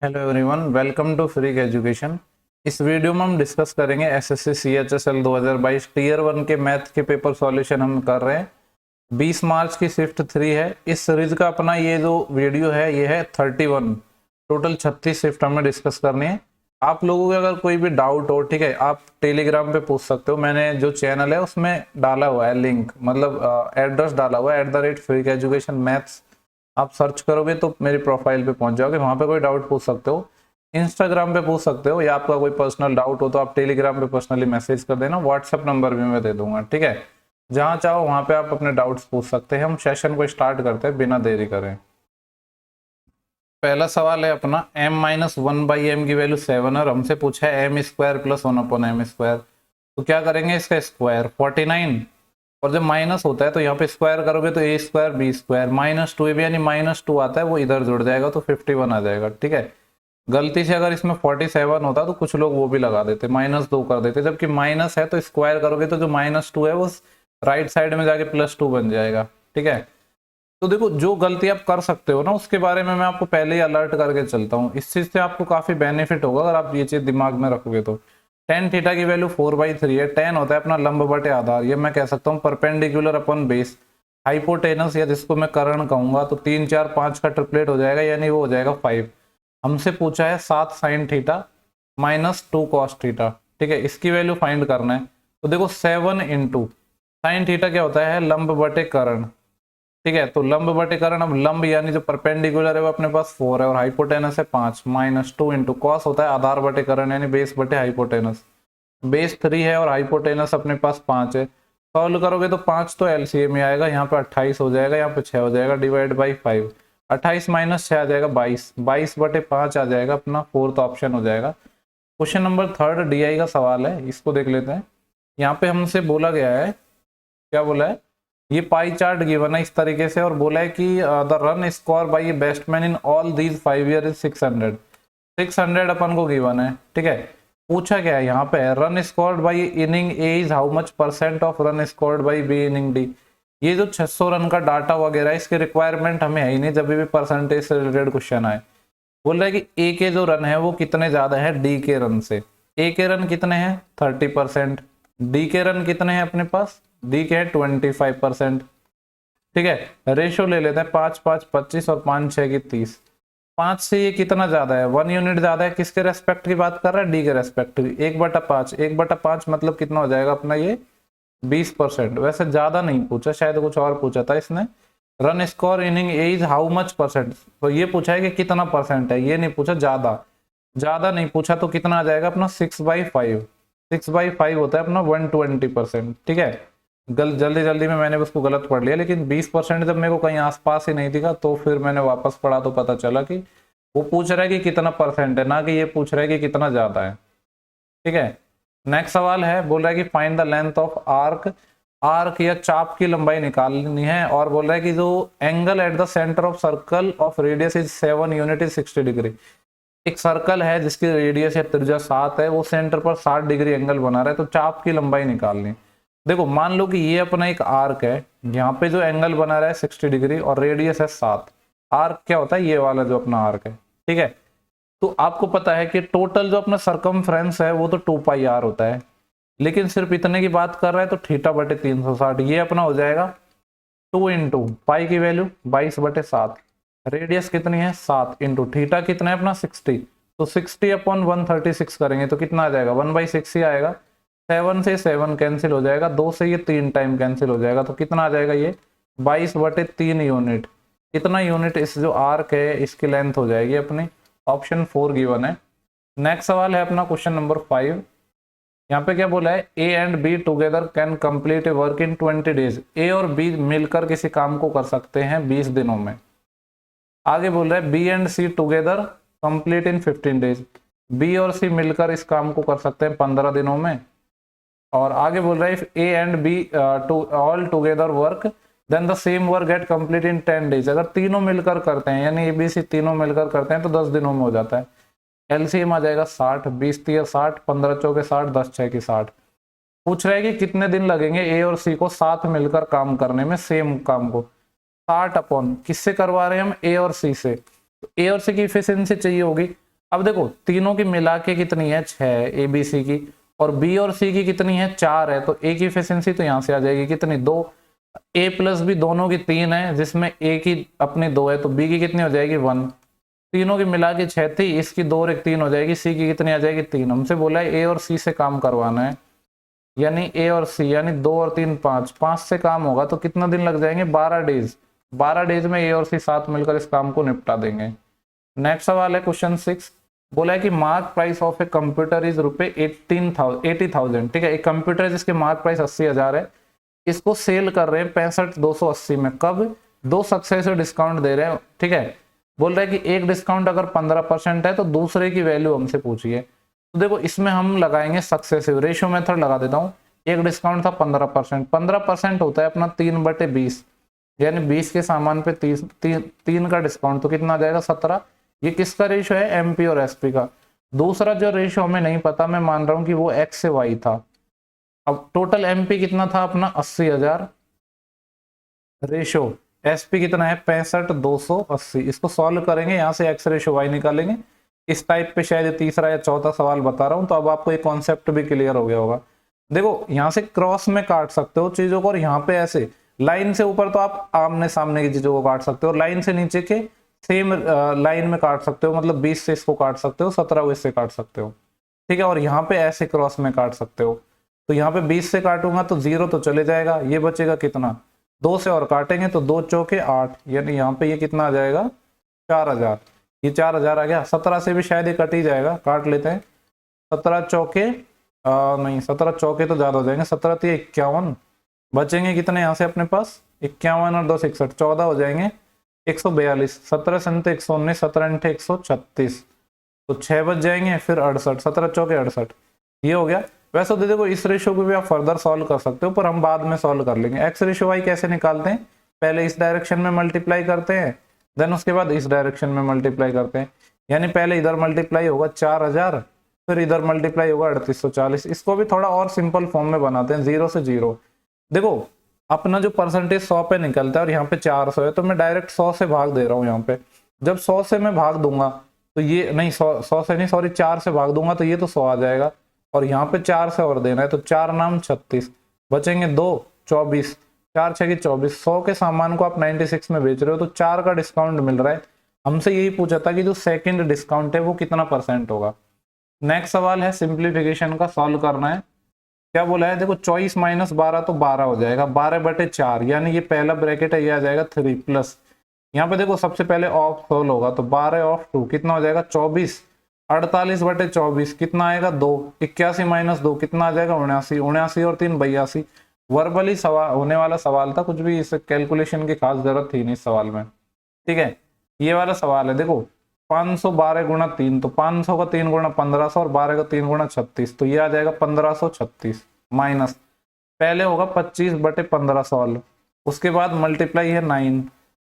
Hello everyone, welcome to free education. इस video में हम डिस्कस करेंगे एसएससी सीएचएसएल 2022 टीयर 1 के मैथ के पेपर सॉल्यूशन हम कर रहे हैं। 20 मार्च की शिफ्ट 3 है। इस सीरीज का अपना ये जो वीडियो है ये है 31। टोटल 36 शिफ्ट हमें डिस्कस करनी है। आप लोगों के अगर कोई भी डाउट हो, ठीक है, आप टेलीग्राम पे पूछ सकते हो। मैंने जो चैनल है उसमें डाला हुआ है लिंक, मतलब एड्रेस डाला हुआ है @फ्री एजुकेशन मैथ्स। आप सर्च करोगे तो मेरी प्रोफाइल पे पहुंच जाओगे, वहां पे कोई डाउट पूछ सकते हो। इंस्टाग्राम पे पूछ सकते हो, या आपका कोई पर्सनल डाउट हो तो आप टेलीग्राम पे पर्सनली मैसेज कर देना। व्हाट्सएप नंबर भी मैं दे दूंगा, ठीक है। जहां चाहो वहां पे आप अपने डाउट्स पूछ सकते हैं। हम सेशन को स्टार्ट करते हैं बिना देरी करें। पहला सवाल है अपना m-1/m की वैल्यू 7 और हमसे पूछा है m² + 1/m²। तो क्या करेंगे, इसका स्क्वायर 49, और जब माइनस होता है तो यहाँ पे स्क्वायर करोगे तो a² b² -2ab यानी -2 आता है, वो इधर जुड़ जाएगा तो 51 आ जाएगा, ठीक है। गलती से अगर इसमें 47 होता तो कुछ लोग वो भी लगा देते, -2 कर देते। जबकि माइनस है तो स्क्वायर करोगे तो जो -2 है वो राइट साइड में जाके +2 बन जाएगा, ठीक है। तो देखो, जो गलती आप कर सकते हो ना उसके बारे में मैं आपको पहले ही अलर्ट करके चलता हूँ। इस चीज से आपको काफी बेनिफिट होगा अगर आप ये चीज दिमाग में रखोगे तो। tan थीटा की वैल्यू 4/3 है। tan होता है अपना लंब बटे आधार, ये मैं कह सकता हूँ परपेंडिकुलर अपन बेस। हाइपोटेनस या जिसको मैं कर्ण कहूंगा तो 3 4 5 का ट्रिपलेट हो जाएगा, यानी वो हो जाएगा 5। हमसे पूछा है 7 sin थीटा -2 cos थीटा, ठीक है। इसकी वैल्यू फाइंड करना है। तो देखो 7 इंटू साइन थीटा क्या होता है, लंब बटे कर्ण, ठीक है। तो लंब बटे कर्ण, अब लंब यानी जो परपेंडिकुलर है वो अपने पास 4 है और हाइपोटेनस है 5, -2 इंटू कॉस होता है आधार बटे कर्ण यानी बेस बटे हाइपोटेनस। बेस 3 है और हाइपोटेनस अपने पास 5 है। सॉल्व करोगे तो 5 तो एलसीएम में आएगा, यहाँ पे 28 हो जाएगा, यहाँ पे 6 हो जाएगा, डिवाइड बाई 5। 28 - 6 आ जाएगा 22, 22/5 आ जाएगा, अपना फोर्थ ऑप्शन हो जाएगा। क्वेश्चन नंबर 3 डीआई का सवाल है, इसको देख लेते हैं। यहाँ पे हमसे बोला गया है, क्या बोला है, ये पाई चार्ट गिवन है इस तरीके से और बोला है कि the run score bye batsman in all these 5 year is 600। 600 अपन को गिवन है, ठीक है। पूछा क्या है यहाँ पे, run scored by inning A is how much % of run scored by B inning D. ये जो 600 रन का डाटा वगैरह इसके रिक्वायरमेंट हमें है ही नहीं, जब भी परसेंटेज से रिलेटेड क्वेश्चन आए। बोल रहा है कि ए के जो रन है वो कितने ज्यादा है डी के रन से। ए के रन कितने हैं 30%, डी के रन कितने हैं अपने पास, डी के हैं 25%, ठीक है। रेशो ले लेते हैं 5 5 25 और 5 6 की 30। 5 से ये कितना ज्यादा है, 1 यूनिट ज्यादा है। किसके रेस्पेक्ट की बात कर रहा है, डी के रेस्पेक्ट की। 1/5, 1/5 मतलब कितना हो जाएगा अपना ये 20%। वैसे ज्यादा नहीं पूछा, शायद कुछ और पूछा था इसने। Run score inning A is how much %, तो ये पूछा है कि कितना परसेंट है, ये नहीं पूछा ज्यादा। ज्यादा नहीं पूछा तो कितना आ जाएगा अपना 6/5। 6/5 होता है अपना 120%, ठीक है। जल्दी जल्दी में मैंने उसको गलत पढ़ लिया, लेकिन 20% जब मेरे को कहीं आसपास ही नहीं दिखा तो फिर मैंने वापस पढ़ा तो पता चला कि वो पूछ रहा है कि कितना % है, ना कि ये पूछ रहा है कि कितना ज्यादा है, ठीक है। नेक्स्ट सवाल है, बोल रहा है कि find the length of arc. Arc या चाप की लंबाई निकालनी है और बोल रहा है कि जो angle at the centre of circle of radius is 7 unit is 60 degree. एक सर्कल है जिसकी रेडियस या त्रिज्या 7 है, वो सेंटर पर 60 डिग्री एंगल बना रहा है, तो चाप की लंबाई निकालनी। देखो मान लो कि ये अपना एक आर्क है, यहाँ पे जो एंगल बना रहा है 60 डिग्री और रेडियस है 7। आर्क क्या होता है, ये वाला जो अपना आर्क है, ठीक है। तो आपको पता है कि टोटल जो अपना सरकमफ्रेंस है वो तो 2πr होता है, लेकिन सिर्फ इतने की बात कर रहा है तो θ/360 ये अपना हो जाएगा 2 इंटू पाई की वैल्यू 22/7, रेडियस कितनी है 7, इंटू थीटा कितना है अपना 60, तो 60/136 करेंगे तो कितना आ जाएगा 1/6 ही आएगा। 7 से 7 कैंसिल हो जाएगा, 2 से ये 3 टाइम कैंसिल हो जाएगा, तो कितना आ जाएगा ये 22/3 यूनिट। इतना यूनिट इस जो आर्क है इसकी लेंथ हो जाएगी अपनी। ऑप्शन 4 गिवन है। नेक्स्ट सवाल है अपना क्वेश्चन नंबर 5। यहाँ पे क्या बोला है, A and B together can complete a work in 20 days. A और बी मिलकर किसी काम को कर सकते हैं 20 दिनों में। आगे बोल रहा है B and C together complete in 15 days. B और सी मिलकर इस काम को कर सकते हैं 15 दिनों में। और आगे बोल रहा है if A and B all together work then the same work get complete in 10 days. अगर तीनों मिलकर करते हैं यानी ए बी सी तीनों मिलकर करते हैं तो 10 दिनों में हो जाता है। एलसीएम आ जाएगा 60, 20 3 60, 15 चौके 60, 10 6 की 60। पूछ रहा है कि कितने दिन लगेंगे ए और सी को साथ मिलकर काम करने में, सेम काम को। 60 अपॉन किससे करवा रहे हैं हम, ए और सी से, तो ए और सी की इफिशिएंसी चाहिए होगी। अब देखो तीनों की मिला के कितनी है 6 ए बी सी की, और बी और सी की कितनी है 4 है, तो ए की एफिशिएंसी तो यहाँ से आ जाएगी कितनी 2। ए प्लस बी दोनों की 3 है, जिसमें ए की अपनी 2 है, तो बी की कितनी हो जाएगी 1। तीनों की मिला के 6 थी, इसकी 2 और 1 3 हो जाएगी, सी की कितनी आ जाएगी 3। हमसे बोला है ए और सी से काम करवाना है, यानी ए और सी यानी 2 और 3 5, 5 से काम होगा तो कितना दिन लग जाएंगे 12 डेज। 12 डेज में ए और सी साथ मिलकर इस काम को निपटा देंगे। नेक्स्ट सवाल है क्वेश्चन 6, बोला है कि mark price of a computer is रुपए 80,000। ठीक है, एक कंप्यूटर है जिसके मार्क प्राइस 80,000 है, इसको सेल कर रहे हैं 65,280 में। कब? 2 सक्सेसिव डिस्काउंट दे रहे हैं। ठीक है, बोल रहे हैं कि एक डिस्काउंट अगर 15% है तो दूसरे की वैल्यू हमसे पूछिए। तो देखो इसमें हम लगाएंगे सक्सेसिव, रेशियो मेथड लगा देता हूँ। एक डिस्काउंट था 15%, 15% होता है अपना 3/20, यानी 20 के सामान पे 3 का डिस्काउंट, तो कितना आ जाएगा 17। ये किसका रेशियो है? एमपी और एसपी का। दूसरा जो रेशियो हमें नहीं पता, मैं मान रहा हूं कि वो एक्स से वाई था। अब टोटल एमपी कितना था अपना 80,000, रेशियो एसपी कितना है 65,280। इसको सॉल्व करेंगे, यहां से एक्स रेशियो वाई निकालेंगे। इस टाइप पे शायद तीसरा या चौथा सवाल बता रहा हूं, तो अब आपको ये कॉन्सेप्ट भी क्लियर हो गया होगा। देखो यहां से क्रॉस में काट सकते हो चीजों को, और यहाँ पे ऐसे लाइन से ऊपर तो आप आमने सामने की चीजों को काट सकते हो, और लाइन से नीचे के सेम लाइन में काट सकते हो, मतलब 20 से इसको काट सकते हो, 17 को इससे काट सकते हो। ठीक है, और यहाँ पे ऐसे क्रॉस में काट सकते हो। तो यहाँ पे 20 से काटूंगा तो 0 तो चले जाएगा, ये बचेगा कितना 2 से और काटेंगे तो 2 चौके 8, यानी यहाँ पे ये कितना आ जाएगा 4,000। ये 4,000 आ गया। 17 से भी शायद ये कट ही जाएगा, काट लेते हैं। 17 चौके नहीं 17 चौके तो ज्यादा हो जाएंगे, 17 तो 51, बचेंगे कितने यहाँ से अपने पास 51 और 2 61, 14 हो जाएंगे 142। 17 से 119, 17 136, तो 6 बच जाएंगे, फिर 68, 17 चौके 68, ये हो गया। वैसे तो देखो इस रेशियो को भी आप फर्दर सॉल्व कर सकते हो, पर हम बाद में सॉल्व कर लेंगे। एक्स रेशियो वाई कैसे निकालते हैं? पहले इस डायरेक्शन में मल्टीप्लाई करते हैं, देन उसके बाद इस डायरेक्शन में मल्टीप्लाई करते हैं। यानी पहले इधर मल्टीप्लाई होगा 4,000, फिर इधर मल्टीप्लाई होगा 3840। इसको भी थोड़ा और सिंपल फॉर्म में बनाते हैं, 0 से 0। देखो अपना जो परसेंटेज 100 पे निकलता है और यहाँ पे 400 है, तो मैं डायरेक्ट 100 से भाग दे रहा हूँ यहाँ पे। जब 100 से मैं भाग दूंगा तो ये नहीं 100 से नहीं सॉरी 4 से भाग दूंगा तो ये तो 100 आ जाएगा, और यहाँ पे 4 से और देना है, तो 4 नाम 36, बचेंगे 2 24, 4 6 की 24। 100 के सामान को आप 96 में बेच रहे हो, तो 4 का डिस्काउंट मिल रहा है। हमसे यही पूछा था कि जो सेकंड डिस्काउंट है वो कितना % होगा। नेक्स्ट सवाल है सिंप्लीफिकेशन का, सॉल्व करना है। क्या बोला है? देखो 24 - 12 तो 12 हो जाएगा, 12/4, यानी ये पहला ब्रैकेट है, ये आ जाएगा 3 प्लस। यहाँ पे देखो सबसे पहले ऑफ सोल्व होगा, तो 12 ऑफ 2 कितना हो जाएगा 24। 48/24 कितना आएगा 2। 81 - 2 कितना आ जाएगा 79। 79 और 3 82। वर्बली सवाल होने वाला सवाल था, कुछ भी इस कैलकुलेशन की खास जरूरत थी नहीं इस सवाल में। ठीक है, ये वाला सवाल है। देखो 512 गुणा 3, तो 500 का 3 गुणा 1500 और 12 का 3 गुणा 36, तो ये आ जाएगा 1536 माइनस पहले होगा 25/15 सॉल्व, उसके बाद मल्टीप्लाई है 9।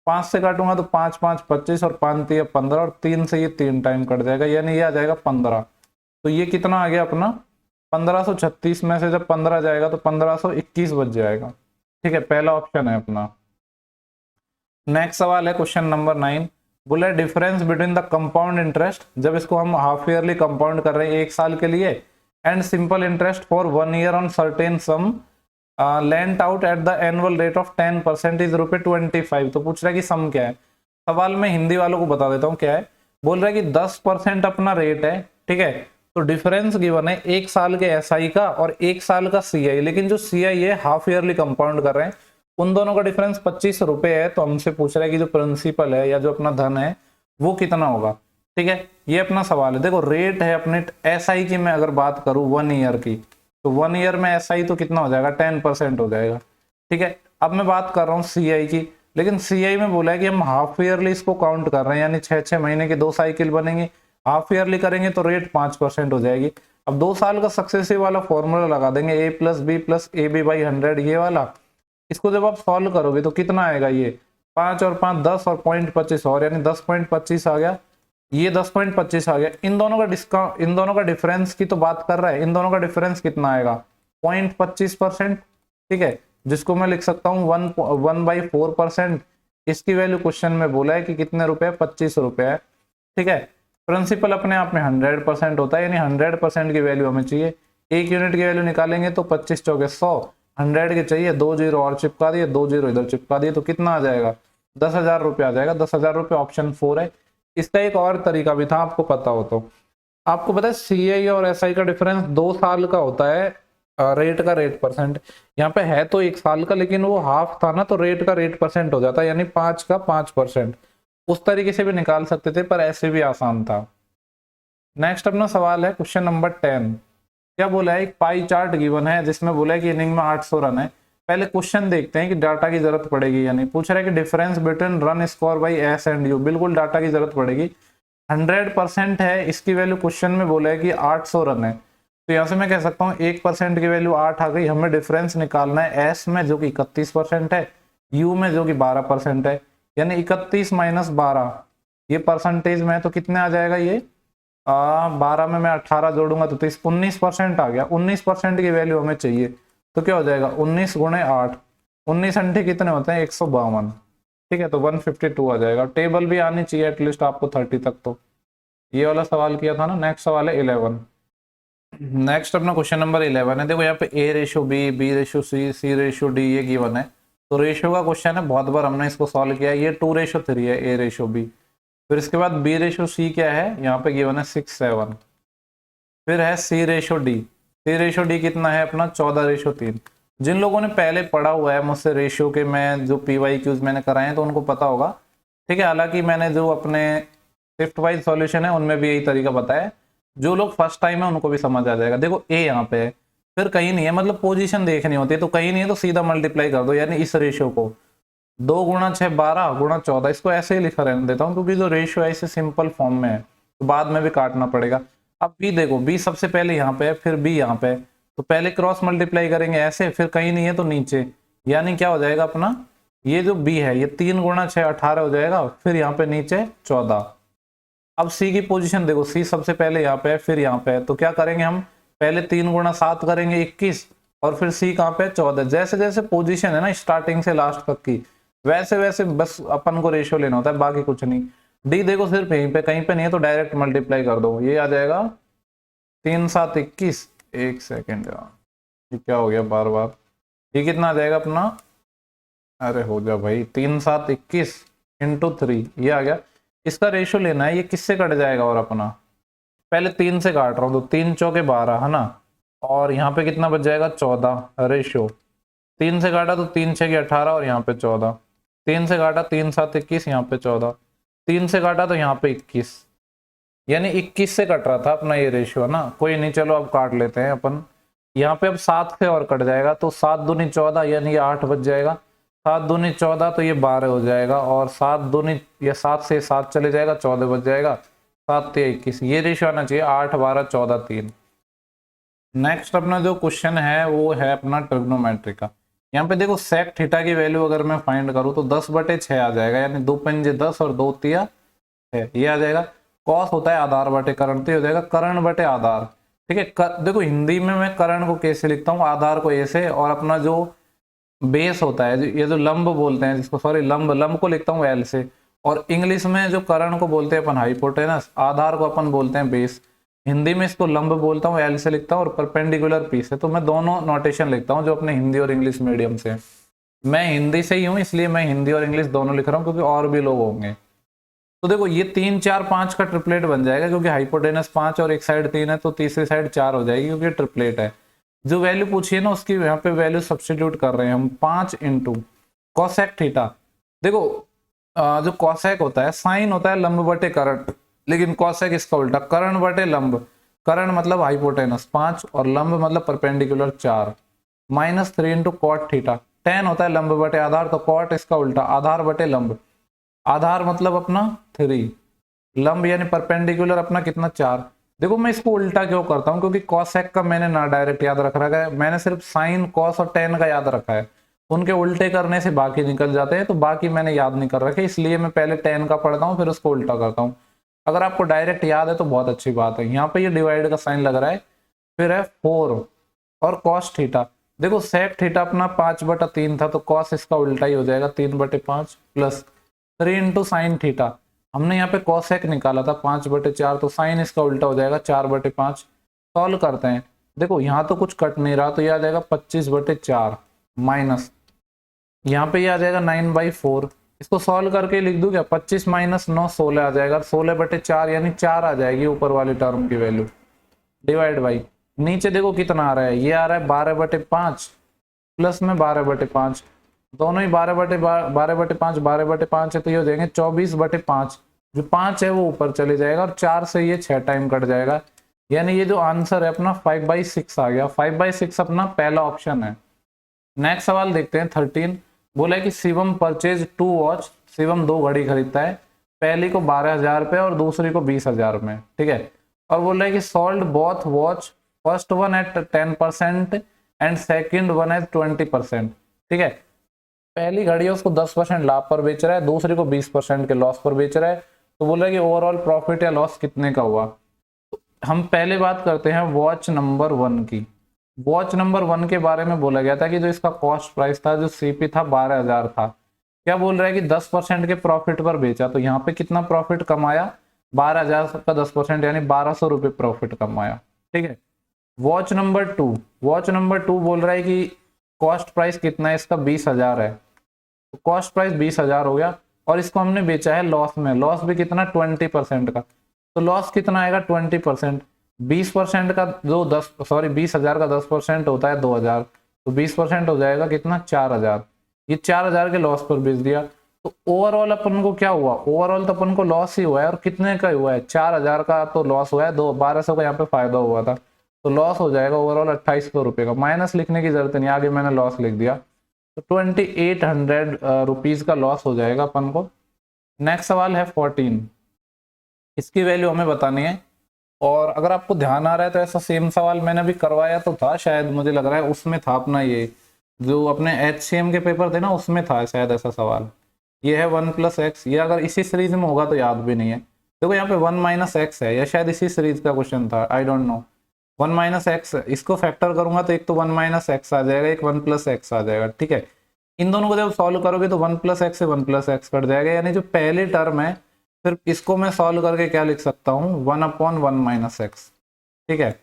5 से काटूंगा तो 5 5 25 और 5 3 15, और 3 से ये 3 टाइम कट जाएगा, यानी ये आ जाएगा 15। तो ये कितना आ गया अपना 1536 में से जब 15 जाएगा तो 1521 बच जाएगा। ठीक है, पहला ऑप्शन है अपना। नेक्स्ट सवाल है क्वेश्चन नंबर 9, बोला difference between the compound interest, जब इसको हम हाफ ईयरली कंपाउंड कर रहे हैं 1 साल के लिए, and simple interest for 1 year on certain some lent out at the annual rate of 10% is ₹25। तो पूछ रहा है कि सम क्या है। सवाल में हिंदी वालों को बता देता हूँ क्या है। बोल रहा है कि 10% अपना रेट है, ठीक है, तो डिफरेंस गिवन है 1 साल के एसआई का और 1 साल का सीआई, लेकिन जो सीआई है हाफ ईयरली कंपाउंड कर रहे हैं, उन दोनों का डिफरेंस 25 रुपए है। तो हमसे पूछ रहा है कि जो प्रिंसिपल है या जो अपना धन है वो कितना होगा। ठीक है, ये अपना सवाल है। देखो रेट है अपने एसआई की, मैं अगर बात करूं 1 ईयर की, तो 1 ईयर में एसआई तो कितना हो जाएगा 10% हो जाएगा। ठीक है, अब मैं बात कर रहा हूँ सीआई की, लेकिन सीआई में बोला है कि हम हाफ ईयरली इसको काउंट कर रहे हैं, यानी 6-6 महीने के 2 साइकिल बनेंगे। हाफ ईयरली करेंगे तो रेट 5% हो जाएगी। अब 2 साल का सक्सेसिव वाला फॉर्मूला लगा देंगे, A+B+AB/100 ये वाला। इसको जब आप सॉल्व करोगे तो कितना आएगा, ये 5 और 5 10 और 0.25 और, यानी 10.25 आ गया, ये 10.25 आ गया। इन दोनों का डिस्काउंट, इन दोनों का डिफरेंस की तो बात कर रहा है, इन दोनों का डिफरेंस कितना आएगा 0.25%। ठीक है, जिसको मैं लिख सकता हूँ 1/4%। इसकी वैल्यू क्वेश्चन में बोला है कि कितने रुपए, 25 रुपए है। ठीक है, प्रिंसिपल अपने आप में 100% होता है, यानी 100% की वैल्यू हमें चाहिए। एक यूनिट की वैल्यू निकालेंगे तो 25 चौके 100, 100 के चाहिए, 2 जीरो और चिपका दिए, 2 जीरो इधर चिपका दिए, तो कितना आ जाएगा? 10,000 रुपये आ जाएगा। 10,000 रुपये ऑप्शन 4 है। इसका एक और तरीका भी था, आपको पता हो तो। आपको पता है CI और SI का डिफरेंस 2 साल का होता है, रेट का रेट परसेंट। यहाँ पे है तो 1 साल का, लेकिन वो हाफ था ना, तो रेट का रेट परसेंट हो जाता है, यानी 5 का 5%। उस तरीके से भी निकाल सकते थे, पर ऐसे भी आसान था। नेक्स्ट अपना सवाल है क्वेश्चन नंबर 10। क्या बोला है? एक पाई चार्ट गिवन है जिसमें बोला है कि इनिंग में 800 रन है। पहले क्वेश्चन देखते हैं कि डाटा की जरूरत पड़ेगी, यानी पूछ रहा है कि difference between run score by S and U। बिल्कुल डाटा की जरूरत पड़ेगी। 100% है इसकी वैल्यू, क्वेश्चन में बोला है कि 800 रन है, तो यहाँ से मैं कह सकता हूँ 1% की वैल्यू 8 आ गई। हमें डिफरेंस निकालना है S में जो कि 31% है, U में जो कि 12% है, यानी 31 माइनस 12, ये परसेंटेज में है तो कितने आ जाएगा ये? 12 में मैं 18 जोड़ूंगा तो 19% आ गया। 19% की वैल्यू हमें चाहिए, तो क्या हो जाएगा? 19 गुणे 8, 19 अंठे कितने होते हैं? 152। ठीक है, तो 152 आ जाएगा। टेबल भी आनी चाहिए एटलीस्ट आपको 30 तक। तो ये वाला सवाल किया था ना। नेक्स्ट सवाल है 11। नेक्स्ट अपना क्वेश्चन नंबर 11 है। देखो यहाँ पे A/B, B/C, C/D ये गिवन है। तो रेशियो का क्वेश्चन है, बहुत बार हमने इसको सॉल्व किया है। ये 2/3 है A/B। फिर इसके बाद B/C क्या है? यहाँ पे गिवन है 6, 7। फिर है C/D। C/D कितना है अपना? 14/3। जिन लोगों ने पहले पढ़ा हुआ है मुझसे रेशियो के, मैं जो PYQs मैंने कराए हैं, तो उनको पता होगा। ठीक है, हालांकि मैंने जो अपने शिफ्ट वाइज सॉल्यूशन है उनमें भी यही तरीका बताया। जो लोग फर्स्ट टाइम है उनको भी समझ आ जाएगा। देखो A यहाँ पे है, फिर कहीं नहीं है, मतलब पोजीशन देखनी होती है, तो कहीं नहीं है तो सीधा मल्टीप्लाई कर दो, यानी इस रेशियो को 2 गुणा 6 12 गुणा 14, इसको ऐसे ही लिखा रहने देता हूँ क्योंकि जो रेशियो है इसे सिंपल फॉर्म में है, तो बाद में भी काटना पड़ेगा। अब B देखो, B सबसे पहले यहाँ पे है, फिर B यहाँ पे है, तो पहले क्रॉस मल्टीप्लाई करेंगे ऐसे, फिर कहीं नहीं है तो नीचे, यानी क्या हो जाएगा अपना? ये जो B है ये 3 गुणा 6 18 हो जाएगा, फिर यहाँ पे नीचे 14। अब C की पोजीशन देखो, C सबसे पहले यहाँ पे है, फिर यहाँ पे है, तो क्या करेंगे हम? पहले 3 गुणा 7 करेंगे 21, और फिर C कहाँ पे? 14। जैसे जैसे पोजीशन है ना स्टार्टिंग से लास्ट तक की, वैसे वैसे बस अपन को रेशियो लेना होता है, बाकी कुछ नहीं। D देखो सिर्फ यहीं पे, कहीं पे नहीं है तो डायरेक्ट मल्टीप्लाई कर दो, ये आ जाएगा 3 7 21। एक सेकेंड यार, ये क्या हो गया बार बार? ये कितना आ जाएगा अपना? अरे हो गया भाई, 3 7 21 इंटू 3, ये आ गया। इसका रेशियो लेना है, ये किससे कट जाएगा? और अपना पहले 3 से काट रहा हूँ, तो 3 चौके 12 है ना, और यहाँ पे कितना बच जाएगा? 14 रेशियो। 3 से काटा तो 3 6 18, और यहाँ पे 14। 3 से काटा 3 7 21, यहाँ पे 14। 3 से काटा तो यहाँ पे 21, यानी 21 से कट रहा था अपना ये रेशियो ना। कोई नहीं, चलो अब काट लेते हैं अपन। यहाँ पे अब 7 से और कट जाएगा, तो 7 दूनी 14, यानी ये 8 बच जाएगा। 7 दूनी 14, तो ये 12 हो जाएगा, और 7 दूनी, ये 7 से 7 चले जाएगा, 14 बच जाएगा। 7 ते 21, ये रेशियो आना चाहिए 8 12 14 3। नेक्स्ट अपना जो क्वेश्चन है वो है अपना ट्रिग्नोमेट्री का। यहाँ पे देखो सेक थीटा की वैल्यू अगर मैं फाइंड करूँ तो 10/6 आ जाएगा, यानी 2 पंजे 10 और 2 तिया 6, ये आ जाएगा। कॉस होता है आधार बटे करण, तो हो जाएगा करण बटे आधार। ठीक है, देखो हिंदी में मैं करण को कैसे लिखता हूँ? आधार को ऐसे, और अपना जो बेस होता है, ये जो लंब बोलते हैं जिसको, सॉरी लंब को लिखता हूँ L से। और इंग्लिश में जो करण को बोलते हैं अपन हाइपोटेनस, आधार को अपन बोलते हैं बेस। हिंदी में इसको लंब बोलता हूँ, L से लिखता हूँ, और परपेंडिकुलर पीस है। तो मैं दोनों नोटेशन लिखता हूँ जो अपने हिंदी और इंग्लिश मीडियम से। मैं हिंदी से ही हूँ, इसलिए मैं हिंदी और इंग्लिश दोनों लिख रहा हूँ, क्योंकि और भी लोग होंगे। तो देखो ये 3 4 5 का ट्रिपलेट बन जाएगा, क्योंकि हाइपोटेनस 5 और एक साइड 3 है, तो तीसरी साइड 4 हो जाएगी, क्योंकि ट्रिपलेट है। जो वैल्यू पूछी है ना उसकी यहाँ पे वैल्यू सब्स्टिट्यूट कर रहे हैं हम। 5 इंटू कॉसेक थीटा। देखो जो कॉसेक होता है, साइन होता है लंब बटे करण, लेकिन कॉसेक इसका उल्टा, करण बटे लंब। करण मतलब हाइपोटेनस 5, और लंब मतलब perpendicular 4। -3 into cot theta. Tan होता है लंब बटे आधार, तो कॉट इसका उल्टा, आधार बटे लंब। आधार मतलब अपना 3, लंब यानी परपेंडिकुलर अपना कितना? 4। देखो मैं इसको उल्टा क्यों करता हूँ? क्योंकि कॉसेक का मैंने ना डायरेक्ट याद रख रखा है, मैंने सिर्फ साइन कॉस और टेन का याद रखा है। उनके उल्टे करने से बाकी निकल जाते हैं, तो बाकी मैंने याद नहीं कर रखे, इसलिए मैं पहले टेन का पढ़ता हूँ फिर उसको उल्टा करता हूँ। अगर आपको डायरेक्ट याद है तो बहुत अच्छी बात है। यहाँ पे ये डिवाइड का साइन लग रहा है, फिर है 4 और कॉस थीटा। देखो सेक थीटा अपना 5/3 था, तो कॉस इसका उल्टा ही हो जाएगा 3/5 प्लस 3 इंटू साइन थीटा। हमने यहाँ पे कॉसेक निकाला था 5/4, तो साइन इसका उल्टा हो जाएगा 4/5। सॉल्व करते हैं। देखो यहाँ तो कुछ कट नहीं रहा, तो ये आ जाएगा 25/4 माइनस यहाँ पे ये आ जाएगा 9/4। इसको सॉल्व करके लिख दूं क्या, 25 माइनस 9 16 आ जाएगा, 16/4 यानी 4 आ जाएगी ऊपर वाली टर्म की वैल्यू, डिवाइड बाई नीचे देखो कितना आ रहा है, ये आ रहा है 12/5 प्लस में 12/5, दोनों ही 12/5 12/5 है, तो ये हो जाएंगे 24/5। जो 5 है वो ऊपर चले जाएगा और 4 से ये 6 टाइम कट जाएगा, यानी ये जो आंसर है अपना 5/6 आ गया। 5/6 अपना पहला ऑप्शन है। नेक्स्ट सवाल देखते हैं 13। बोला है कि शिवम परचेज 2 वॉच, शिवम 2 घड़ी खरीदता है, पहली को 12,000 रुपये और दूसरी को 20,000 में, ठीक है। और बोल रहा है कि sold both watch, first one at 10% and second one at 20%, ठीक है। पहली घड़ी है उसको 10% लाभ पर बेच रहा है, दूसरी को 20% के लॉस पर बेच रहा है। तो बोल रहा है कि ओवरऑल प्रॉफिट या लॉस कितने का हुआ। तो हम पहले बात करते हैं वॉच नंबर 1 की। वॉच नंबर 1 के बारे में बोला गया था कि जो इसका कॉस्ट प्राइस था, जो सीपी था 12,000 था। क्या बोल रहा है कि 10% के प्रॉफिट पर बेचा, तो यहाँ पे कितना प्रॉफिट कमाया, 12,000 का 10% यानी 1,200 रुपये प्रॉफिट कमाया, ठीक है। वॉच नंबर 2, वॉच नंबर 2 बोल रहा है कि कॉस्ट प्राइस कितना है इसका, 20,000 है, तो कॉस्ट प्राइस 20,000 हो गया और इसको हमने बेचा है लॉस में, लॉस भी कितना 20% का, तो लॉस कितना आएगा 20%। 20% का जो 20,000 का 10% होता है 2,000, तो 20% हो जाएगा कितना 4,000। ये 4,000 के लॉस पर बेच दिया। तो ओवरऑल अपन को क्या हुआ, ओवरऑल तो अपन को लॉस ही हुआ है, और कितने का हुआ है 4,000 का तो लॉस हुआ है, 1200 का यहाँ पे फायदा हुआ था, तो लॉस हो जाएगा ओवरऑल 2,800 रुपये का। माइनस लिखने की जरूरत नहीं, आगे मैंने लॉस लिख दिया, तो 2,800 रुपीज का लॉस हो जाएगा अपन को। नेक्स्ट सवाल है 14, इसकी वैल्यू हमें बतानी है। और अगर आपको ध्यान आ रहा है तो ऐसा सेम सवाल मैंने भी करवाया तो था शायद, मुझे लग रहा है उसमें था अपना, ये जो अपने HCM के पेपर थे ना उसमें था शायद ऐसा सवाल। ये है 1+x, ये अगर इसी सीरीज में होगा तो याद भी नहीं है। देखो यहाँ पे 1-x है, या शायद इसी सीरीज का क्वेश्चन था, आई डोंट नो। 1-x, इसको फैक्टर करूंगा तो एक तो 1-x आ जाएगा, एक 1+x आ जाएगा, ठीक है। इन दोनों को जब सॉल्व करोगे तो 1+x से 1+x कट जाएगा, यानी जो पहली टर्म है फिर इसको मैं सॉल्व करके क्या लिख सकता हूँ, 1/1-x, ठीक है।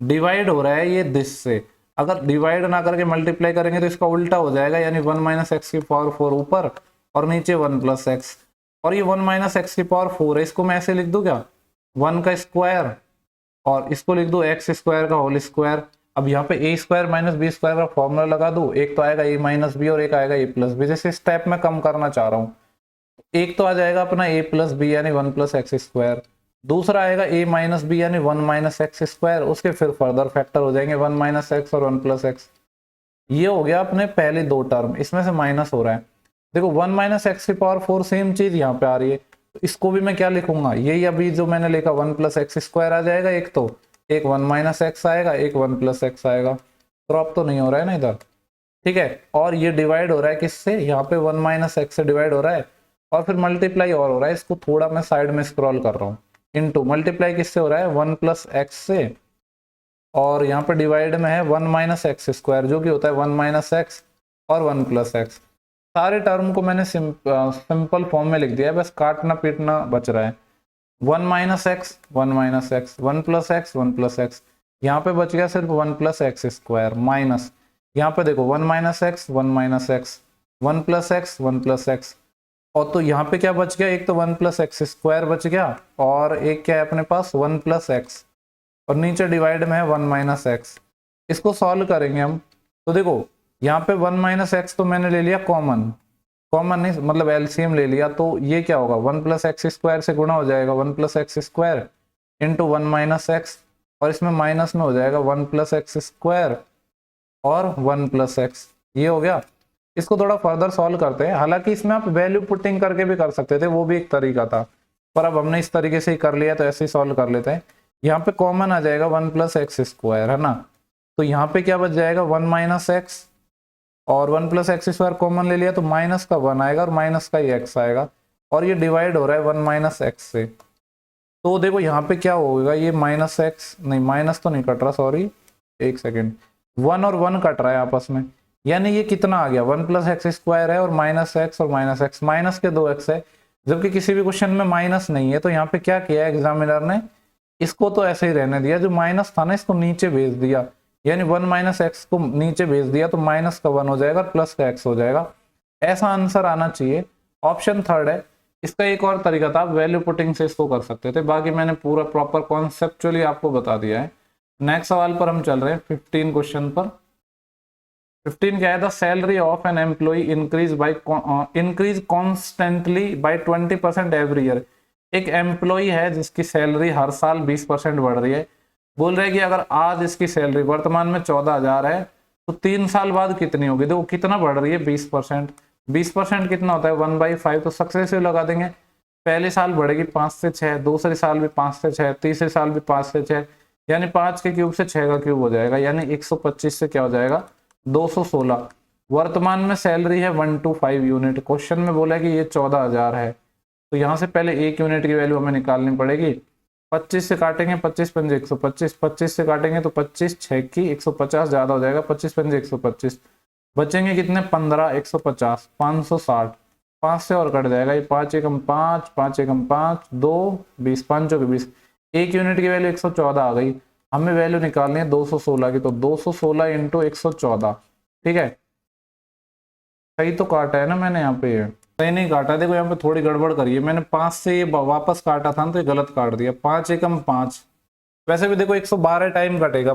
डिवाइड हो रहा है ये दिस से, अगर डिवाइड ना करके मल्टीप्लाई करेंगे तो इसका उल्टा हो जाएगा, यानी 1-x की पावर 4 ऊपर और नीचे 1+x, और ये 1-x की पावर 4 है, इसको मैं ऐसे लिख दूं क्या, 1 का स्क्वायर और इसको लिख दो x² का होल स्क्वायर। अब यहाँ पे a² - b² का फॉर्मूला लगा दूं, एक तो आएगा a - b और एक आएगा a+b, जैसे स्टेप में कम करना चाह रहा हूँ। एक तो आ जाएगा अपना a+b यानी 1+x², दूसरा आएगा a - b यानी 1-x², उसके फिर फर्दर फैक्टर हो जाएंगे 1-x और 1+x। ये हो गया अपने पहले दो टर्म, इसमें से माइनस हो रहा है। देखो 1-x की पावर 4 सेम चीज यहाँ पे आ रही है, तो इसको भी मैं क्या लिखूंगा, यही अभी जो मैंने लिखा 1+x² आ जाएगा, एक तो एक 1-x आएगा, एक 1+x आएगा। क्रॉप तो नहीं हो रहा है ना इधर, ठीक है। और ये डिवाइड हो रहा है किससे, यहाँ पे 1-x से डिवाइड हो रहा है, और फिर मल्टीप्लाई और हो रहा है, इसको थोड़ा मैं साइड में स्क्रॉल कर रहा हूँ, इनटू मल्टीप्लाई किससे हो रहा है 1+x से, और यहाँ पे डिवाइड में है 1-x² जो कि होता है 1-x और 1+x। सारे टर्म को मैंने सिंपल फॉर्म में लिख दिया है, बस काटना पीटना बच रहा है। 1-x 1-x, 1+x 1+x, यहाँ पे बच गया सिर्फ 1+x² माइनस, यहाँ पे देखो 1-x 1-x 1+x 1+x, और तो यहाँ पे क्या बच गया, एक तो 1+x² बच गया, और एक क्या है अपने पास 1+x, और नीचे डिवाइड में है 1-x। इसको सॉल्व करेंगे हम, तो देखो यहाँ पे 1-x तो मैंने ले लिया कॉमन, कॉमन नहीं मतलब एलसीएम ले लिया, तो ये क्या होगा 1+x² से गुणा हो जाएगा 1+x² इंटू 1-x, और इसमें माइनस में हो जाएगा 1+x² और 1+x, ये हो गया। इसको थोड़ा फर्दर सॉल्व करते हैं, हालांकि इसमें आप वैल्यू पुटिंग करके भी कर सकते थे, वो भी एक तरीका था, पर अब हमने इस तरीके से ही कर लिया तो ऐसे ही सॉल्व कर लेते हैं। यहाँ पे कॉमन आ जाएगा 1+x² है ना, तो यहाँ पे क्या बच जाएगा 1-x, और 1+x² कॉमन ले लिया तो माइनस का 1 आएगा और माइनस का ही x आएगा, और ये डिवाइड हो रहा है 1-x से। तो देखो यहाँ पे क्या होगा, ये -x नहीं, माइनस तो नहीं कट रहा, सॉरी एक सेकेंड, 1 और 1 कट रहा है आपस में, यानी ये कितना आ गया 1+x² है और -x और -x, माइनस के 2x है, जबकि किसी भी क्वेश्चन में माइनस नहीं है। तो यहाँ पे क्या किया एग्जामिनर ने, इसको तो ऐसे ही रहने दिया, जो माइनस था ना इसको नीचे भेज दिया, यानी 1 माइनस एक्स को नीचे भेज दिया, तो माइनस का 1 हो जाएगा, प्लस का एक्स हो जाएगा। ऐसा आंसर आना चाहिए। ऑप्शन थर्ड है। इसका एक और तरीका था, आप वैल्यू पुटिंग से इसको कर सकते थे। बाकी मैंने पूरा प्रॉपर कॉन्सेप्चुअली आपको बता दिया है। नेक्स्ट सवाल पर हम चल रहे हैं 15 क्वेश्चन पर। 15 क्या है, the salary of an employee increase constantly by 20% every year. एक एम्प्लॉय है जिसकी सैलरी हर साल 20% बढ़ रही है। बोल रहे हैं कि अगर आज इसकी सैलरी वर्तमान में 14,000 है तो 3 साल बाद कितनी होगी। देखो कितना बढ़ रही है, 20%। 20% कितना होता है, 1/5। तो सक्सेसिव लगा देंगे। पहले साल बढ़ेगी 5 से 6, दूसरे साल भी 5 से 6, तीसरे साल भी 5 से 6, यानी 5 के क्यूब से 6 का क्यूब हो जाएगा, यानी 125 से क्या हो जाएगा, 216। वर्तमान में सैलरी है 125 यूनिट। क्वेश्चन में बोला कि ये 14,000 है, तो यहाँ से पहले 1 यूनिट की वैल्यू हमें निकालनी पड़ेगी। 25 से काटेंगे, 25 पंजे 125, 25 से काटेंगे तो 25 6 की 150 ज्यादा हो जाएगा, 25 पंजे 125, बचेंगे कितने 15, 150, 560, 5 से और कट जाएगा, ये 5 एकम 5, 5 एकम 5, 2 20, 5 के 20, 1 यूनिट की वैल्यू 114 आ गई। हमें वैल्यू निकालनी है 216 की, तो 216 इंटू 114। ठीक है, सही तो काटा है ना मैंने, यहाँ पे सही नहीं काटा। देखो यहाँ पे थोड़ी गड़बड़ करी है मैंने, 5 से ये वापस काटा था तो ये गलत काट दिया। 5 एकम 5, वैसे भी देखो 112 टाइम कटेगा।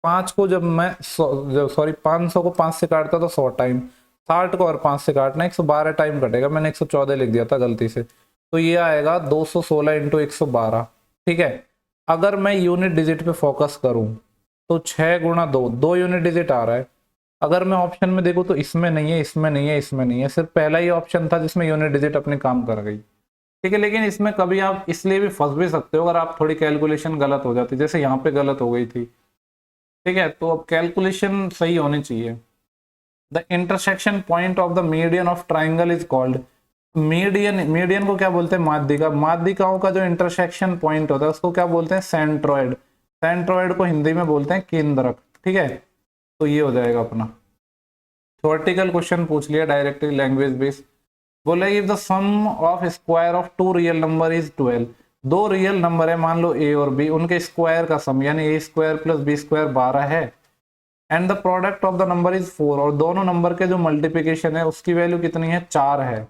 5 को जब मैं सॉरी 500 को 5 से काटता तो 100 टाइम, 60 को और 5 से काटना 112 टाइम कटेगा। मैंने 114 लिख दिया था गलती से, तो ये आएगा 216 इंटू 112। ठीक है, अगर मैं यूनिट डिजिट पे फोकस करूं तो 6 गुणा 2, 2 यूनिट डिजिट आ रहा है। अगर मैं ऑप्शन में देखूं तो इसमें नहीं है, इसमें नहीं है, इसमें नहीं है, सिर्फ पहला ही ऑप्शन था जिसमें यूनिट डिजिट अपने काम कर गई। ठीक है, लेकिन इसमें कभी आप इसलिए भी फंस भी सकते हो अगर आप थोड़ी कैलकुलेशन गलत हो जाती, जैसे यहाँ पे गलत हो गई थी। ठीक है, तो अब कैलकुलेशन सही होनी चाहिए। The intersection point of the median of triangle is called, median, median को क्या बोलते हैं, माध्यिका। माध्यिकाओं का जो इंटरसेक्शन पॉइंट होता है उसको क्या बोलते हैं, सेंट्रोइड। सेंट्रोइड को हिंदी में बोलते हैं केंद्रक। ठीक है, तो ये हो जाएगा अपना। थ्योरेटिकल क्वेश्चन पूछ लिया डायरेक्टली लैंग्वेज बेस्ड। बोले if the sum of square of 2 real number is 12। 2 real number है, मान लो ए और बी, उनके स्क्वायर का सम यानी ए स्क्वायर प्लस बी स्क्वायर 12 है। And the product of the number is 4, और दोनों नंबर के जो मल्टीप्लिकेशन है उसकी वैल्यू कितनी है, 4 है।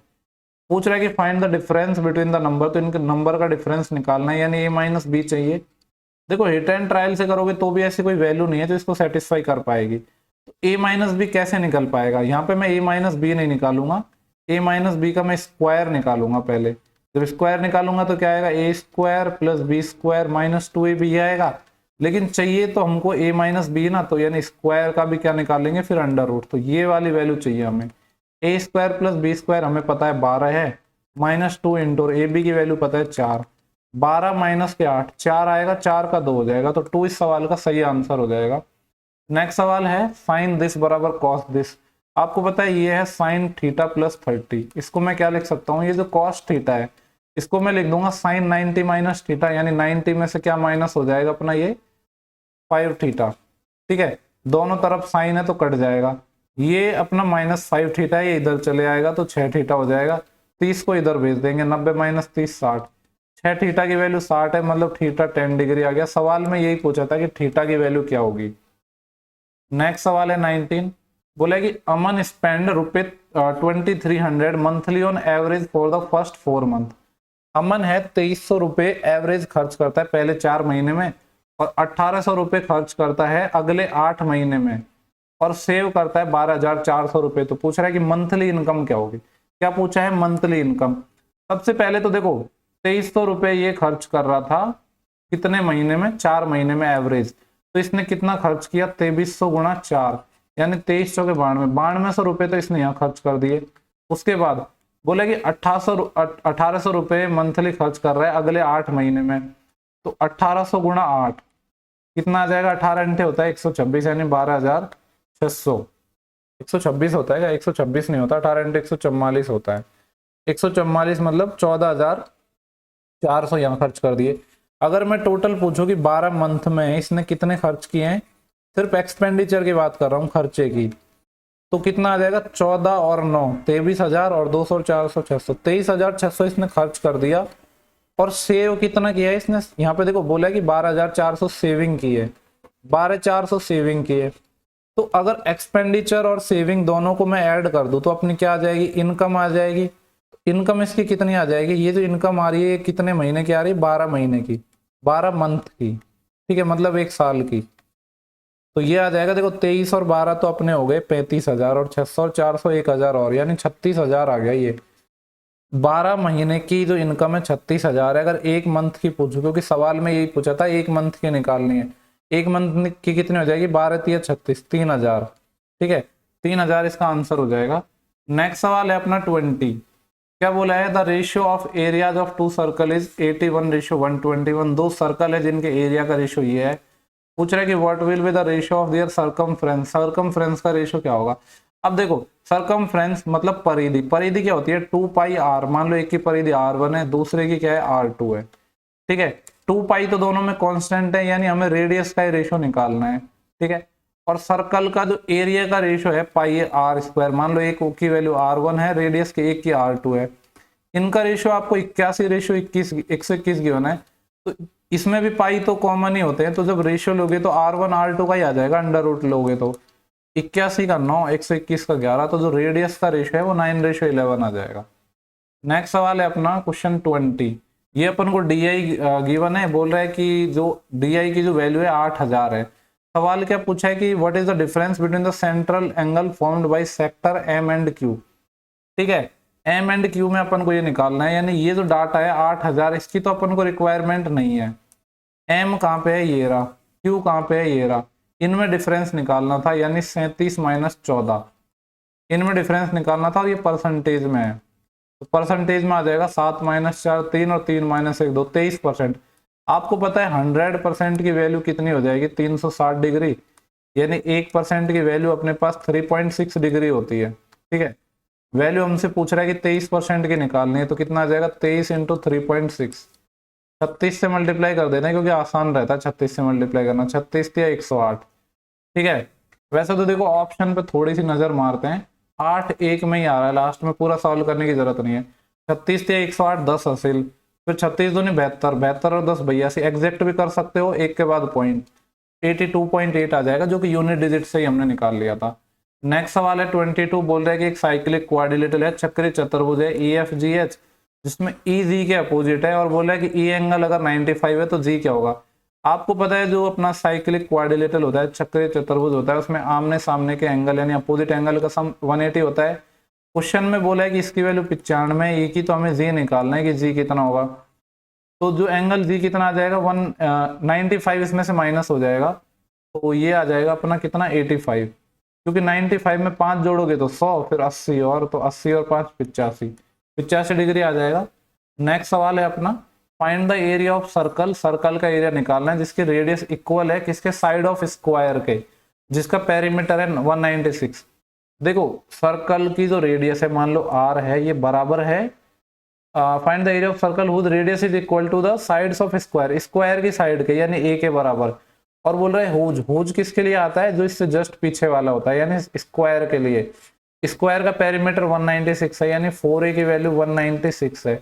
पूछ रहा है कि find the difference between the number, तो इनके नंबर का डिफरेंस निकालना है, यानी ए माइनस बी चाहिए। देखो हिट एंड ट्रायल से करोगे तो भी ऐसी कोई वैल्यू नहीं है जो इसको सेटिस्फाई कर पाएगी। तो ए माइनस बी कैसे निकल पाएगा, यहाँ पे मैं ए माइनस बी नहीं निकालूंगा, ए माइनस बी का मैं स्क्वायर निकालूंगा पहले। जब स्क्वायर निकालूंगा तो क्या आएगा, A square plus B square minus 2ab आएगा। लेकिन चाहिए तो हमको ए माइनस बी ना, तो यानी स्क्वायर का भी क्या निकालेंगे फिर अंडर रूट, तो ये वाली वैल्यू चाहिए हमें। ए स्क्वायर प्लस बी स्क्वायर हमें पता है 12 है, माइनस 2 इंटू ए बी की वैल्यू पता है 4, 12 माइनस के 8, 4 आएगा, 4 का 2 हो जाएगा, तो 2 इस सवाल का सही आंसर हो जाएगा। नेक्स्ट सवाल है साइन दिस बराबर कॉस दिस। आपको पता है ये है साइन थीटा प्लस 30, इसको मैं क्या लिख सकता हूँ, ये जो कॉस थीटा है इसको मैं लिख दूंगा साइन 90 माइनस थीटा, यानी 90 में से क्या माइनस हो जाएगा अपना ये 5 थीटा। ठीक है, दोनों तरफ साइन है तो कट जाएगा, ये अपना माइनस 5 थीटा है, ये इधर चले आएगा तो 6 थीटा हो जाएगा। 30 को इधर भेज देंगे, 90 माइनस 30 60, 6 थीटा की वैल्यू 60 है, मतलब थीटा 10 डिग्री आ गया। सवाल में यही पूछा था कि थीटा की वैल्यू क्या होगी। नेक्स्ट सवाल है 19, बोला कि अमन स्पेंड रुपए 2300 monthly on average for the first 4 month. Aman है 2300 रुपए एवरेज खर्च करता है पहले 4 महीने में, और 1800 रुपए खर्च करता है अगले 8 महीने में, और सेव करता है 12,400 रुपए। तो पूछ रहा है कि मंथली इनकम क्या होगी। क्या पूछा है, मंथली इनकम। सबसे पहले तो देखो 2300 रुपए ये खर्च कर रहा था कितने महीने में, 4 महीने में एवरेज, तो इसने कितना खर्च किया, 2300 गुणा 4, यानी 2300 के 9200 रुपए तो इसने यहाँ खर्च कर दिए। उसके बाद बोले कि 1800 रुपए मंथली खर्च कर रहा है अगले 8 महीने में, तो 1800 गुणा 8 कितना आ जाएगा, 18 घंटे होता है 126, यानी 12,600। 126 होता है क्या, 126 नहीं होता, 18 घंटे 144 होता है। 144 मतलब 14,400 यहाँ खर्च कर दिए। अगर मैं टोटल पूछूं कि 12 मंथ में इसने कितने खर्च किए हैं, सिर्फ एक्सपेंडिचर की बात कर रहा हूँ, खर्चे की, तो कितना आ जाएगा 14 और 9 23,000 और 200 और 400 600 23,600 इसने खर्च कर दिया। और सेव कितना किया है इसने, यहाँ पे देखो बोला है कि 12,400 सेविंग की है, 12,400 सेविंग की है। तो अगर एक्सपेंडिचर और सेविंग दोनों को मैं ऐड कर दूं तो अपनी क्या आ जाएगी, इनकम आ जाएगी। इनकम इसकी कितनी आ जाएगी, ये जो इनकम आ रही है कितने महीने की आ रही है, 12 महीने की, 12 मंथ की, ठीक है, मतलब 1 साल की। तो ये आ जाएगा देखो 23 और 12 तो अपने हो गए 35,000 और 600 और 400 1,000 और, यानी 36,000 आ गया। ये 12 महीने की जो इनकम है 36,000 है। अगर एक मंथ की पूछो, क्योंकि सवाल में यही पूछा था एक मंथ की निकालनी है, एक मंथ की कितनी हो जाएगी, 12 3 36, 3,000, ठीक है, 3,000 इसका आंसर हो जाएगा। नेक्स्ट सवाल है अपना 20। क्या बोला है, the ratio of areas of two circle is 81:121। दो सर्कल है जिनके एरिया का रेशियो ये है। पूछ रहा है कि what will be the ratio of their circumference, circumference का रेशियो क्या होगा। अब देखो सर्कमफ्रेंस मतलब परिधि, परिधि क्या होती है 2πr, मान लो एक की परिधि r1 है, दूसरे की क्या है r2 है, ठीक है। 2π तो दोनों में कांस्टेंट है, यानी हमें रेडियस का रेशियो निकालना है, ठीक है। और सर्कल का जो एरिया का रेशियो है πr², मान लो एक की वैल्यू r1 है, रेडियस की एक की r2 है। इनका रेशियो आपको 81:21 गिवन है। तो इसमें भी पाई तो कॉमन ही होते हैं, तो जब रेशियो लोगे तो r1 r2 का ही आ जाएगा, अंडर रूट लोगे तो 81 का 9, 121 का 11, तो जो रेडियस का रेशियो है वो 9:11 आ जाएगा। नेक्स्ट सवाल है अपना क्वेश्चन 20। ये अपन को डी गिवन है, बोल रहा है कि जो डी की जो वैल्यू है 8,000 है। सवाल क्या पूछा है कि what is the difference between the central angle formed by sector M and Q, ठीक है। एम एंड क्यू में अपन को ये निकालना है, यानी ये जो डाटा है 8,000 इसकी तो अपन को रिक्वायरमेंट नहीं है। एम कहाँ पे है, ये रहा, क्यू कहाँ पे है, ये रहा। इनमें डिफरेंस निकालना था, यानी 37 - 14, इनमें डिफरेंस निकालना था और ये परसेंटेज में है। तो परसेंटेज में आ जाएगा 7 - 4 3 और 3 - 1 2, 23%। आपको पता है 100% की वैल्यू कितनी हो जाएगी, 360 डिग्री, यानी 1% की वैल्यू अपने पास 3.6 डिग्री होती है, ठीक है। वैल्यू हमसे पूछ रहा है कि 23% की निकालनी है, तो कितना आ जाएगा 23 × 3.6, 36 से मल्टीप्लाई कर देना है, क्योंकि आसान रहता है 36 से मल्टीप्लाई करना, 36 या 108, ठीक है। वैसे तो देखो ऑप्शन पे थोड़ी सी नजर मारते हैं, 8 1 में ही आ रहा है लास्ट में, पूरा सॉल्व करने की जरूरत नहीं है। 36 या 108 10 हासिल, फिर 36 दूनी 72, 72 और 10 82, एग्जैक्ट भी कर सकते हो, एक के बाद पॉइंट, 82.8 आ जाएगा, जो कि यूनिट डिजिट से ही हमने निकाल लिया था। नेक्स्ट सवाल है 22, बोल रहा है कि एक साइक्लिक क्वाड्रिलेटरल है, चक्रीय चतुर्भुज है EFGH, जिसमें EG के अपोजिट है, और बोल रहा है कि E एंगल अगर 95 है तो G क्या होगा। आपको पता है जो अपना साइक्लिक क्वाड्रिलेटरल होता है, चक्रीय चतुर्भुज होता है, उसमें आमने सामने के एंगल यानी अपोजिट एंगल का सम 180 होता है। क्वेश्चन में बोला है कि इसकी वैल्यू 95 है, E की, तो हमें G निकालना है कि G कितना होगा। तो जो एंगल G कितना आ जाएगा 195, इसमें से माइनस हो जाएगा, तो ये आ जाएगा अपना कितना 85, क्योंकि 95 में 5 जोड़ोगे तो 100, फिर 80 और, तो 80 और 5 85 डिग्री आ जाएगा। नेक्स्ट सवाल है अपना find the area of circle, circle का एरिया निकालना है जिसके रेडियस इक्वल है किसके, साइड ऑफ स्क्वायर के, जिसका पेरीमीटर है 196। देखो सर्कल की जो रेडियस है मान लो r है, ये बराबर है find the area of circle whose radius is equal to the sides of square, square की साइड के, यानी a के बराबर। और बोल रहे हैं हुज, हुज किसके लिए आता है, जो इससे जस्ट पीछे वाला होता है, यानी स्क्वायर के लिए। स्क्वायर का पेरीमीटर 196 है, यानी 4a की वैल्यू 196 है।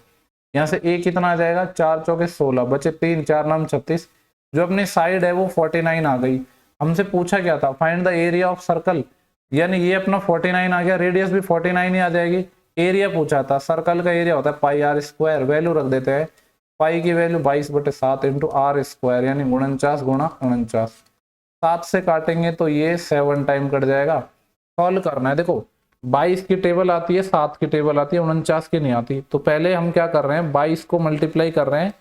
यहाँ से a कितना आ जाएगा, 4 चौके 16, बचे 3, 4 9 36, जो अपनी साइड है वो 49 आ गई। हमसे पूछा क्या था, find the area of circle, यानी ये अपना 49 आ गया, रेडियस भी 49 ही आ जाएगी। एरिया पूछा था, सर्कल का एरिया होता है πr², वैल्यू रख देते हैं, पाई की वैल्यू 22/7 × r², यानी 49 × 49, 7 से काटेंगे तो ये 7 टाइम कट जाएगा। सॉल्व करना है, देखो 22 की टेबल आती है, 7 की टेबल आती है, 49 की नहीं आती। तो पहले हम क्या कर रहे हैं, 22 को मल्टीप्लाई कर रहे हैं,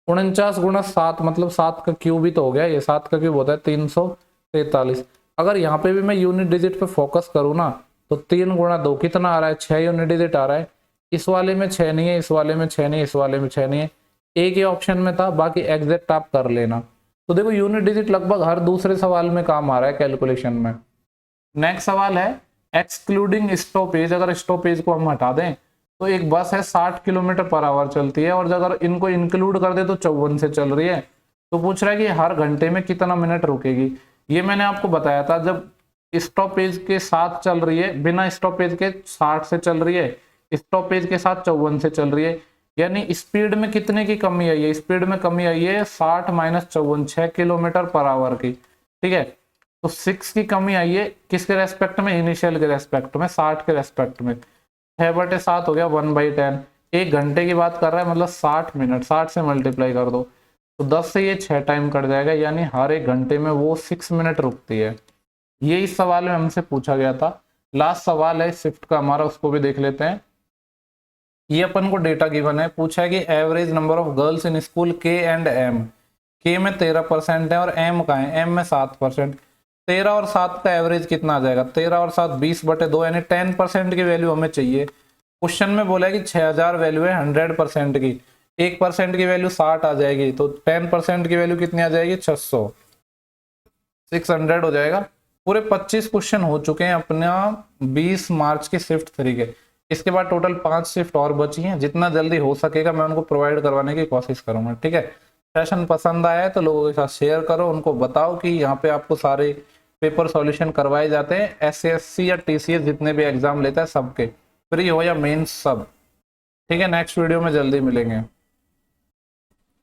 49 × 7 मतलब 7 का क्यूब ही तो हो गया, ये 7 का क्यूब होता है 343। अगर यहाँ पे भी मैं यूनिट डिजिट पे फोकस करूँ ना, तो 3 × 2 कितना आ रहा है, 6 यूनिट डिजिट आ रहा है। इस वाले में 6 नहीं है, इस वाले में 6 नहीं है, इस वाले में 6 नहीं है, एक ही ऑप्शन में था, बाकी एग्जैक्ट आप कर लेना। तो देखो यूनिट डिजिट लगभग हर दूसरे सवाल में काम आ रहा है कैलकुलेशन में। नेक्स्ट सवाल है एक्सक्लूडिंग स्टॉपेज, अगर स्टॉपेज को हम हटा दें तो एक बस है 60 km/h चलती है, और अगर इनको इंक्लूड कर दे तो 54 से चल रही है। तो पूछ रहा है कि हर घंटे में कितना मिनट रुकेगी। ये मैंने आपको बताया था, जब स्टॉपेज के साथ चल रही है, बिना स्टॉपेज के 60 से चल रही है, स्टॉपेज के साथ 54 से चल रही है। यानी स्पीड में कितने की कमी आई है, स्पीड में कमी आई है 60 माइनस 54, 6 किलोमीटर पर आवर की। ठीक है, तो 6 की कमी आई है किसके रेस्पेक्ट में, इनिशियल के रेस्पेक्ट में, 60 के रेस्पेक्ट में। 6/7 हो गया 1/10, 1 घंटे की बात कर रहा है, मतलब 60 मिनट, 60 से मल्टीप्लाई कर दो तो 10 से ये 6 टाइम कट जाएगा, यानी हर 1 घंटे में वो 6 मिनट रुकती है। ये इस सवाल में हमसे पूछा गया था। लास्ट सवाल है शिफ्ट का हमारा, उसको भी देख लेते हैं। ये अपन को डेटा गिवन है, पूछा है कि average number of girls in school के एंड एम। के में 13% है और एम का है, एम में 7%। 13 और 7 का एवरेज कितना आ जाएगा, 13 और 7 20/2, यानी 10% की वैल्यू हमें चाहिए। क्वेश्चन में बोला है कि 6000 वैल्यू है 100% की, 1% की वैल्यू 60 आ जाएगी, तो 10% की वैल्यू कितनी आ जाएगी, 600, 600 हो जाएगा। पूरे 25 क्वेश्चन हो चुके हैं अपना 20 मार्च के शिफ्ट 3 के। इसके बाद टोटल 5 शिफ्ट और बची हैं, जितना जल्दी हो सकेगा मैं उनको प्रोवाइड करवाने की कोशिश करूंगा। ठीक है, सेशन पसंद आया है तो लोगों के साथ शेयर करो, उनको बताओ कि यहाँ पे आपको सारे पेपर सॉल्यूशन करवाए जाते हैं, SSC या TCS जितने भी एग्जाम लेता है सबके, फ्री हो या मेंस सब। ठीक है, नेक्स्ट वीडियो में जल्दी मिलेंगे।